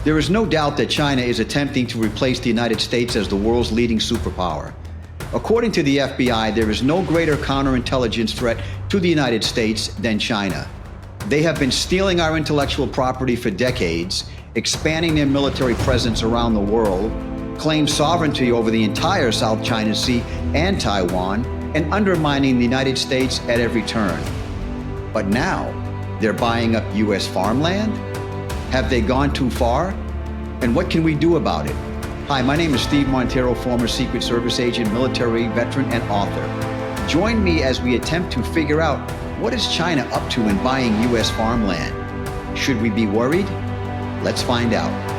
There is no doubt that China is attempting to replace the United States as the world's leading superpower. According to the FBI, there is no greater counterintelligence threat to the United States than China. They have been stealing our intellectual property for decades, expanding their military presence around the world, claim sovereignty over the entire South China Sea and Taiwan, and undermining the United States at every turn. But now, they're buying up U.S. farmland? Have they gone too far? And what can we do about it? Hi, my name is Steve Monteiro, former Secret Service agent, military veteran, and author. Join me as we attempt to figure out what is China up to in buying U.S. farmland. Should we be worried? Let's find out.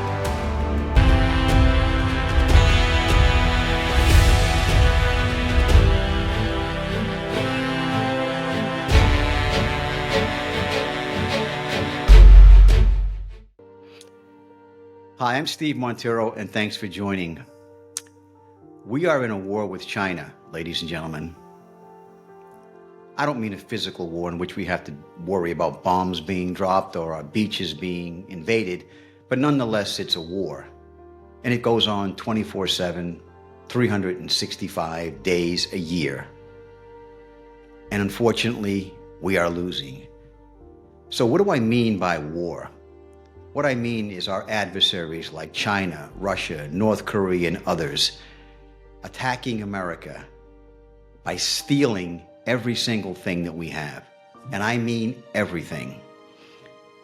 Hi, I'm Steve Monteiro, and thanks for joining. We are in a war with China, ladies and gentlemen. I don't mean a physical war in which we have to worry about bombs being dropped or our beaches being invaded, but nonetheless, it's a war. And it goes on 24/7, 365 days a year. And unfortunately, we are losing. So what do I mean by war? What I mean is our adversaries like China, Russia, North Korea, and others attacking America by stealing every single thing that we have. And I mean everything.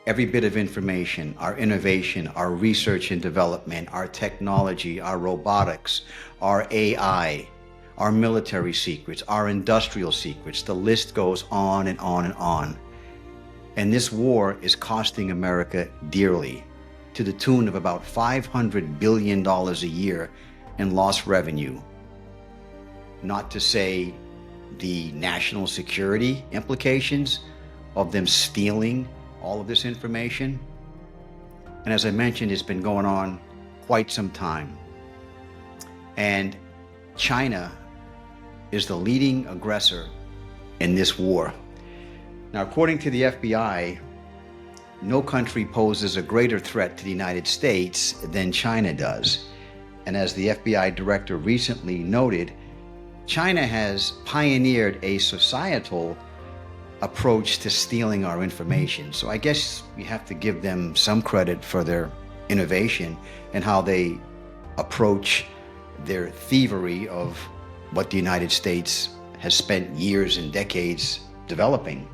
Every bit of information, our innovation, our research and development, our technology, our robotics, our AI, our military secrets, our industrial secrets. The list goes on and on and on. And this war is costing America dearly, to the tune of about $500 billion a year in lost revenue. Not to say the national security implications of them stealing all of this information. And as I mentioned, it's been going on quite some time. And China is the leading aggressor in this war. Now, according to the FBI, no country poses a greater threat to the United States than China does. And as the FBI director recently noted, China has pioneered a societal approach to stealing our information. So I guess we have to give them some credit for their innovation and how they approach their thievery of what the United States has spent years and decades developing.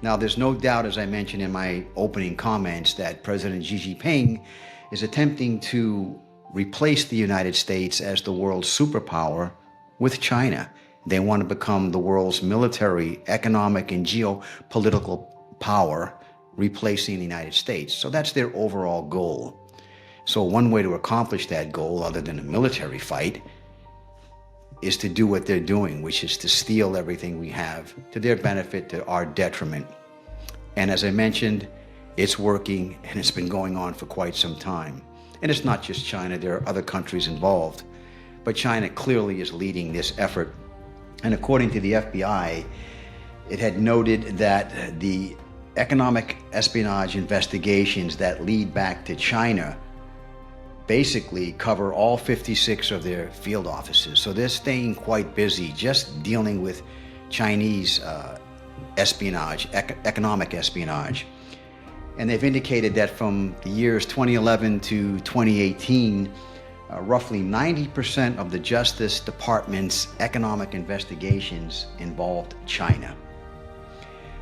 Now, there's no doubt, as I mentioned in my opening comments, that President Xi Jinping is attempting to replace the United States as the world's superpower with China. They want to become the world's military, economic, and geopolitical power, replacing the United States. So that's their overall goal. So one way to accomplish that goal, other than a military fight, is to do what they're doing, which is to steal everything we have to their benefit, to our detriment. And as I mentioned, it's working, and it's been going on for quite some time. And it's not just China, there are other countries involved. But China clearly is leading this effort. And according to the FBI, it had noted that the economic espionage investigations that lead back to China basically cover all 56 of their field offices. So they're staying quite busy just dealing with Chinese espionage, economic espionage. And they've indicated that from the years 2011 to 2018, roughly 90% of the Justice Department's economic investigations involved China.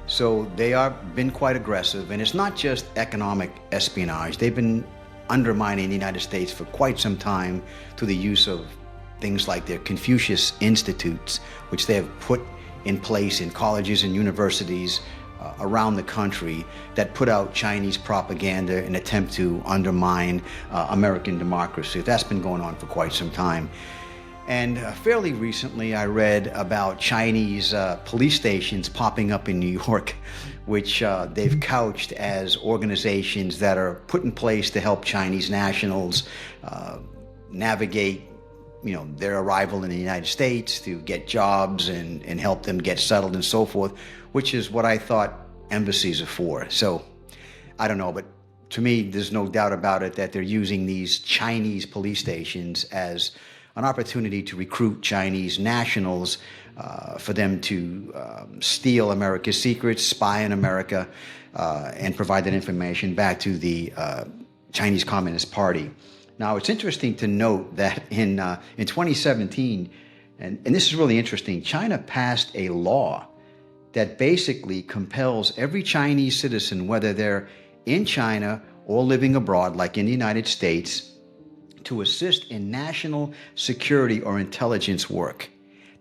So they have been quite aggressive, and it's not just economic espionage. They've been undermining the United States for quite some time through the use of things like their Confucius Institutes, which they have put in place in colleges and universities around the country that put out Chinese propaganda in an attempt to undermine American democracy. That's been going on for quite some time. And fairly recently, I read about Chinese police stations popping up in New York, which they've couched as organizations that are put in place to help Chinese nationals navigate, their arrival in the United States, to get jobs and help them get settled and so forth, which is what I thought embassies are for. So I don't know, but to me, there's no doubt about it that they're using these Chinese police stations as an opportunity to recruit Chinese nationals for them to steal America's secrets, spy on America, and provide that information back to the Chinese Communist Party. Now, it's interesting to note that in 2017, and this is really interesting, China passed a law that basically compels every Chinese citizen, whether they're in China or living abroad, like in the United States, to assist in national security or intelligence work.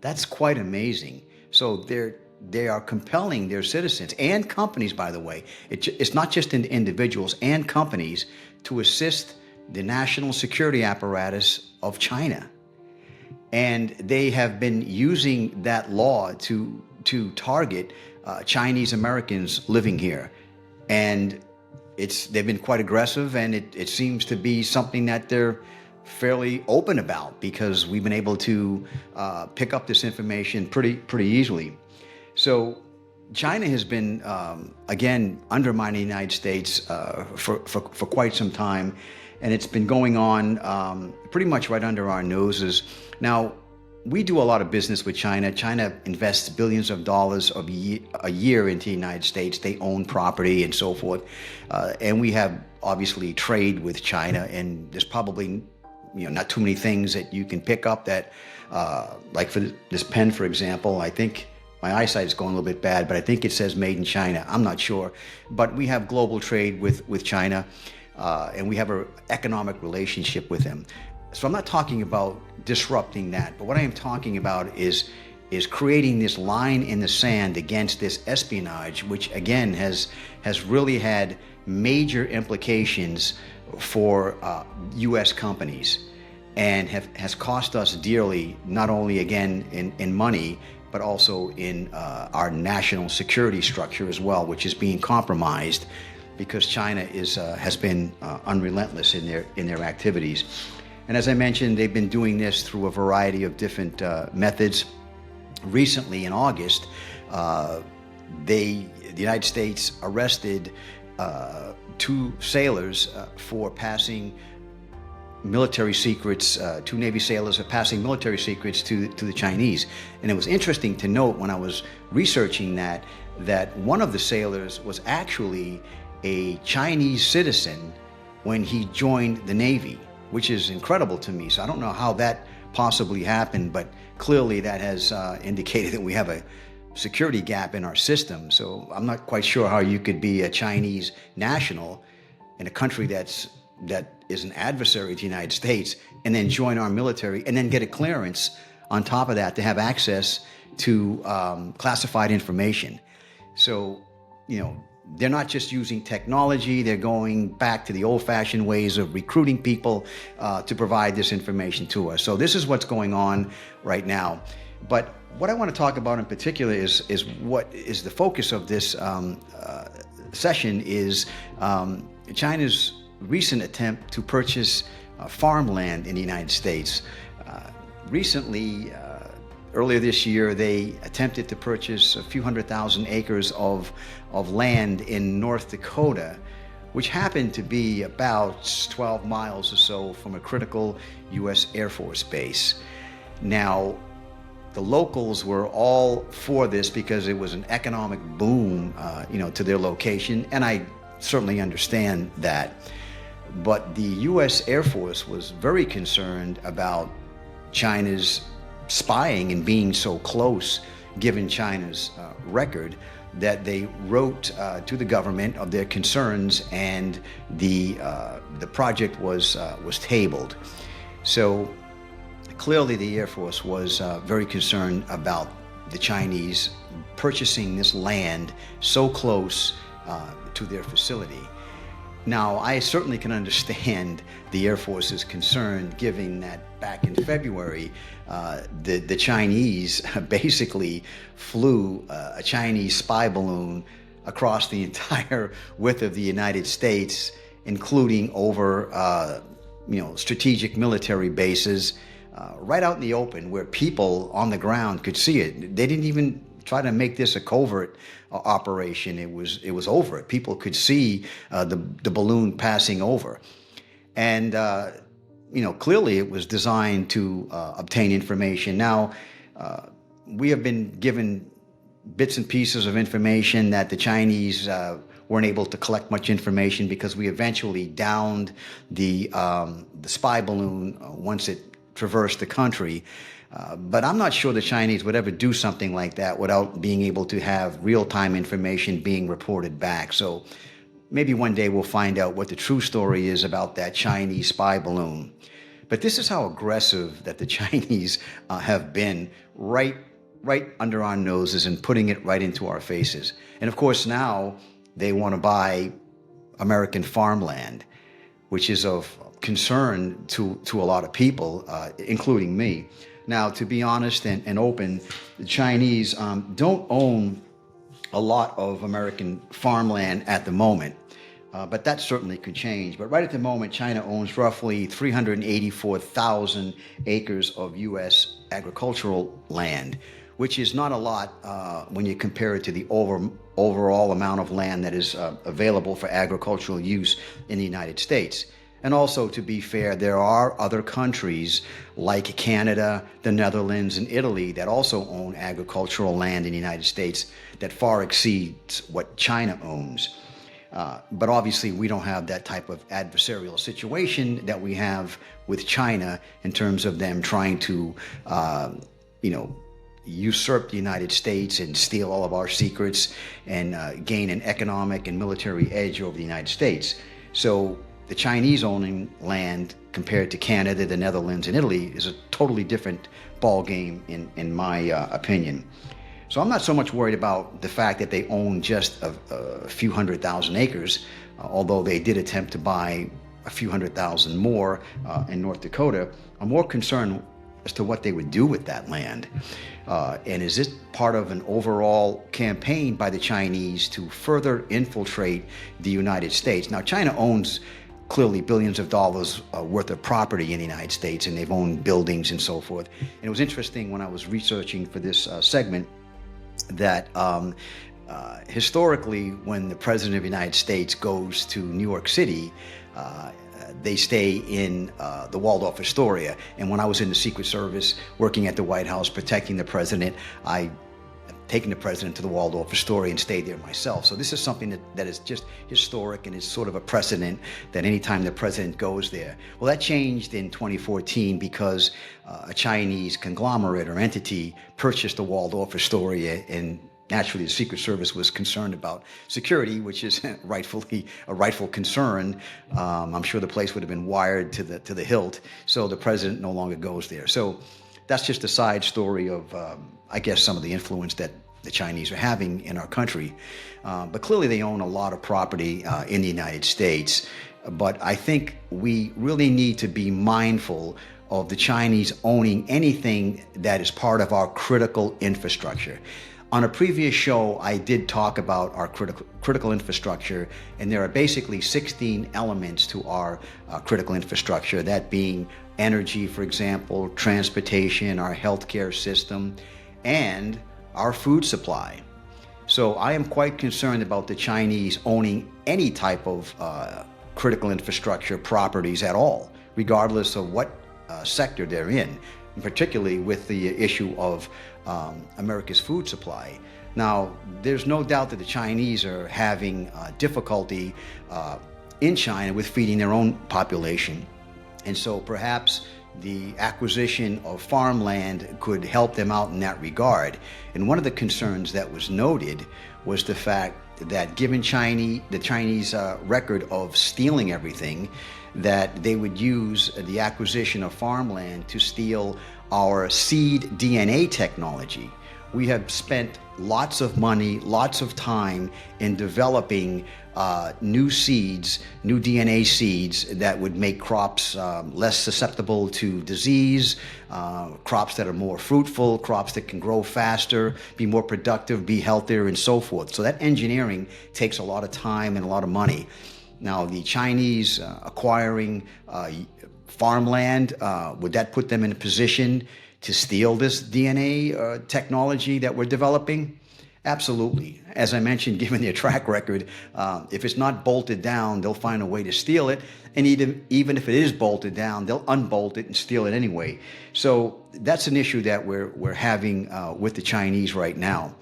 That's quite amazing. So they are compelling their citizens and companies, by the way. It's not just in individuals and companies to assist the national security apparatus of China. And they have been using that law to target Chinese Americans living here. And they've been quite aggressive, and it seems to be something that they're fairly open about, because we've been able to pick up this information pretty easily. So China has been, again, undermining the United States for quite some time, and it's been going on pretty much right under our noses. Now, we do a lot of business with China. China invests billions of dollars a year into the United States. They own property and so forth. And we have obviously trade with China, and there's probably not too many things that you can pick up that, like for this pen, for example, I think my eyesight is going a little bit bad, but I think it says made in China. I'm not sure. But we have global trade with China, and we have an economic relationship with them. So I'm not talking about disrupting that, but what I am talking about is creating this line in the sand against this espionage, which again has really had major implications for U.S. companies, and has cost us dearly, not only again in money, but also in our national security structure as well, which is being compromised because China has been unrelentless in their activities. And as I mentioned, they've been doing this through a variety of different methods. Recently, in August, the United States arrested two sailors for passing military secrets, two Navy sailors are passing military secrets to the Chinese. And it was interesting to note when I was researching that one of the sailors was actually a Chinese citizen when he joined the Navy, which is incredible to me. So I don't know how that possibly happened, but clearly that has indicated that we have a security gap in our system. So I'm not quite sure how you could be a Chinese national in a country that is an adversary to the United States and then join our military and then get a clearance on top of that to have access to classified information. So, they're not just using technology, they're going back to the old-fashioned ways of recruiting people to provide this information to us. So this is what's going on right now. But what I want to talk about in particular is what is the focus of this session is China's recent attempt to purchase farmland in the United States. Recently, earlier this year, they attempted to purchase a few 100,000 acres of land in North Dakota, which happened to be about 12 miles or so from a critical U.S. Air Force base. Now, the locals were all for this because it was an economic boom, to their location, and I certainly understand that. But the U.S. Air Force was very concerned about China's spying and being so close, given China's record, that they wrote to the government of their concerns, and the project was tabled. So clearly, the Air Force was very concerned about the Chinese purchasing this land so close to their facility. Now, I certainly can understand the Air Force's concern, given that back in February, the Chinese basically flew a Chinese spy balloon across the entire width of the United States, including over strategic military bases, right out in the open where people on the ground could see it. They didn't even try to make this a covert operation, it was over. People could see the balloon passing over. And, clearly it was designed to obtain information. Now, we have been given bits and pieces of information that the Chinese weren't able to collect much information because we eventually downed the spy balloon once it traversed the country. But I'm not sure the Chinese would ever do something like that without being able to have real-time information being reported back. So maybe one day we'll find out what the true story is about that Chinese spy balloon. But this is how aggressive that the Chinese have been right under our noses and putting it right into our faces. And of course now they want to buy American farmland, which is of concern to a lot of people, including me. Now, to be honest and open, the Chinese don't own a lot of American farmland at the moment, but that certainly could change. But right at the moment, China owns roughly 384,000 acres of U.S. agricultural land, which is not a lot when you compare it to the overall amount of land that is available for agricultural use in the United States. And also, to be fair, there are other countries like Canada, the Netherlands, and Italy that also own agricultural land in the United States that far exceeds what China owns. But obviously, we don't have that type of adversarial situation that we have with China in terms of them trying to, usurp the United States and steal all of our secrets and gain an economic and military edge over the United States. So the Chinese owning land compared to Canada, the Netherlands, and Italy is a totally different ballgame in my opinion. So I'm not so much worried about the fact that they own just a few 100,000 acres, although they did attempt to buy a few 100,000 more in North Dakota. I'm more concerned as to what they would do with that land. And is this part of an overall campaign by the Chinese to further infiltrate the United States? Now, China owns clearly billions of dollars worth of property in the United States, and they've owned buildings and so forth. And it was interesting when I was researching for this segment that historically, when the President of the United States goes to New York City, they stay in the Waldorf Astoria. And when I was in the Secret Service working at the White House protecting the president, I taken the president to the Waldorf Astoria and stayed there myself. So this is something that is just historic and is sort of a precedent that anytime the president goes there. Well, that changed in 2014 because a Chinese conglomerate or entity purchased the Waldorf Astoria, and naturally, the Secret Service was concerned about security, which is rightfully a rightful concern. I'm sure the place would have been wired to the hilt, so the president no longer goes there. So that's just a side story of, I guess, some of the influence that the Chinese are having in our country. But clearly, they own a lot of property in the United States. But I think we really need to be mindful of the Chinese owning anything that is part of our critical infrastructure. On a previous show, I did talk about our critical infrastructure, and there are basically 16 elements to our critical infrastructure, that being energy, for example, transportation, our healthcare system, and our food supply. So I am quite concerned about the Chinese owning any type of critical infrastructure properties at all, regardless of what sector they're in, and particularly with the issue of America's food supply. Now, there's no doubt that the Chinese are having difficulty in China with feeding their own population. And so perhaps the acquisition of farmland could help them out in that regard. And one of the concerns that was noted was the fact that given the Chinese record of stealing everything, that they would use the acquisition of farmland to steal our seed DNA technology. We have spent lots of money, lots of time in developing new seeds, new DNA seeds that would make crops less susceptible to disease, crops that are more fruitful, crops that can grow faster, be more productive, be healthier, and so forth. So that engineering takes a lot of time and a lot of money. Now, the Chinese acquiring farmland, would that put them in a position to steal this DNA technology that we're developing? Absolutely. As I mentioned, given their track record, if it's not bolted down, they'll find a way to steal it. And even if it is bolted down, they'll unbolt it and steal it anyway. So that's an issue that we're having with the Chinese right now.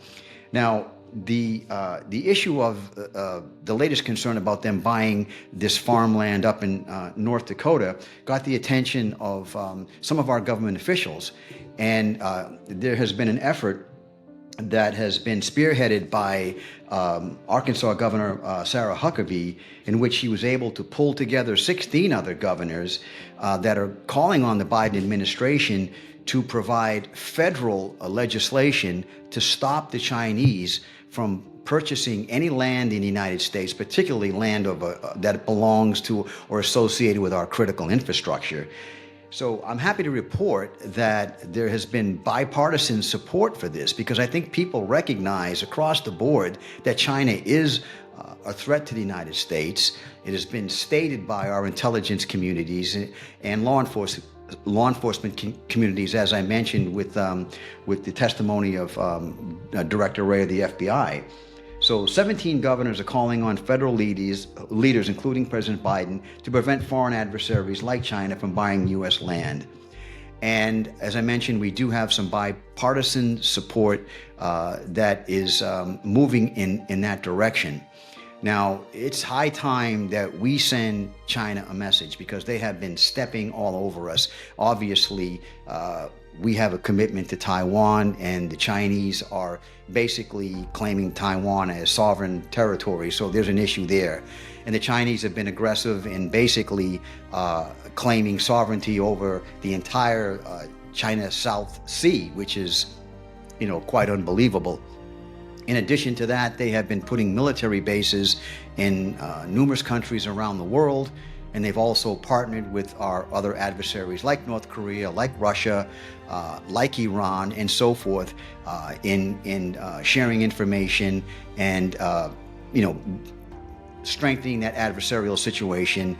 Now, the issue of the latest concern about them buying this farmland up in North Dakota got the attention of some of our government officials. And there has been an effort that has been spearheaded by Arkansas Governor Sarah Huckabee, in which she was able to pull together 16 other governors that are calling on the Biden administration to provide federal legislation to stop the Chinese from purchasing any land in the United States, particularly land that belongs to or associated with our critical infrastructure. So I'm happy to report that there has been bipartisan support for this, because I think people recognize across the board that China is a threat to the United States. It has been stated by our intelligence communities and law enforcement communities, as I mentioned with the testimony of Director Wray of the FBI. So 17 governors are calling on federal leaders, including President Biden, to prevent foreign adversaries like China from buying U.S. land. And as I mentioned, we do have some bipartisan support that is moving in that direction. Now, it's high time that we send China a message, because they have been stepping all over us. Obviously, we have a commitment to Taiwan, and the Chinese are basically claiming Taiwan as sovereign territory, so there's an issue there. And the Chinese have been aggressive in basically claiming sovereignty over the entire China South Sea, which is, quite unbelievable. In addition to that, they have been putting military bases in numerous countries around the world, and they've also partnered with our other adversaries like North Korea, like Russia, like Iran, and so forth, in sharing information and strengthening that adversarial situation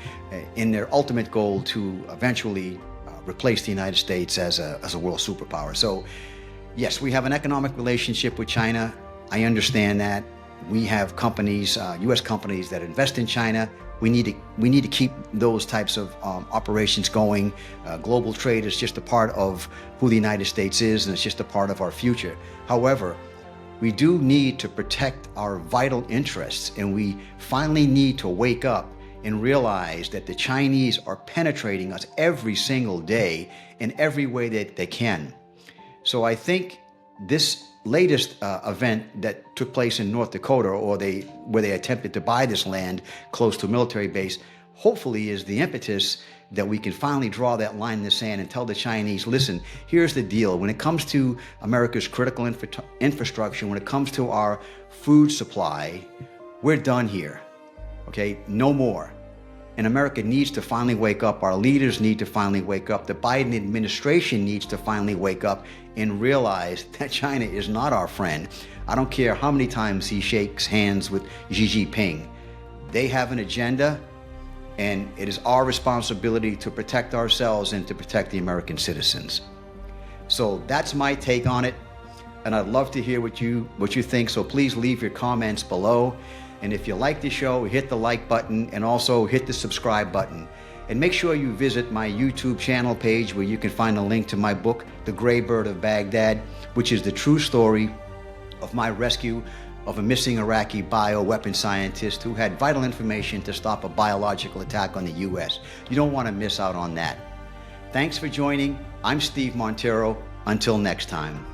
in their ultimate goal to eventually replace the United States as a world superpower. So, yes, we have an economic relationship with China. I understand that. We have companies, U.S. companies that invest in China. We need to keep those types of operations going. Global trade is just a part of who the United States is, and it's just a part of our future. However, we do need to protect our vital interests, and we finally need to wake up and realize that the Chinese are penetrating us every single day in every way that they can. So I think this latest event that took place in North Dakota, where they attempted to buy this land close to a military base, hopefully is the impetus that we can finally draw that line in the sand and tell the Chinese, listen, here's the deal. When it comes to America's critical infrastructure, when it comes to our food supply, we're done here. Okay, no more. And America needs to finally wake up. Our leaders need to finally wake up. The Biden administration needs to finally wake up and realize that China is not our friend. I don't care how many times he shakes hands with Xi Jinping. They have an agenda, and it is our responsibility to protect ourselves and to protect the American citizens. So that's my take on it, and I'd love to hear what you think. So please leave your comments below. And if you like the show, hit the like button and also hit the subscribe button. And make sure you visit my YouTube channel page, where you can find a link to my book, The Gray Bird of Baghdad, which is the true story of my rescue of a missing Iraqi bioweapon scientist who had vital information to stop a biological attack on the U.S. You don't want to miss out on that. Thanks for joining. I'm Steve Monteiro. Until next time.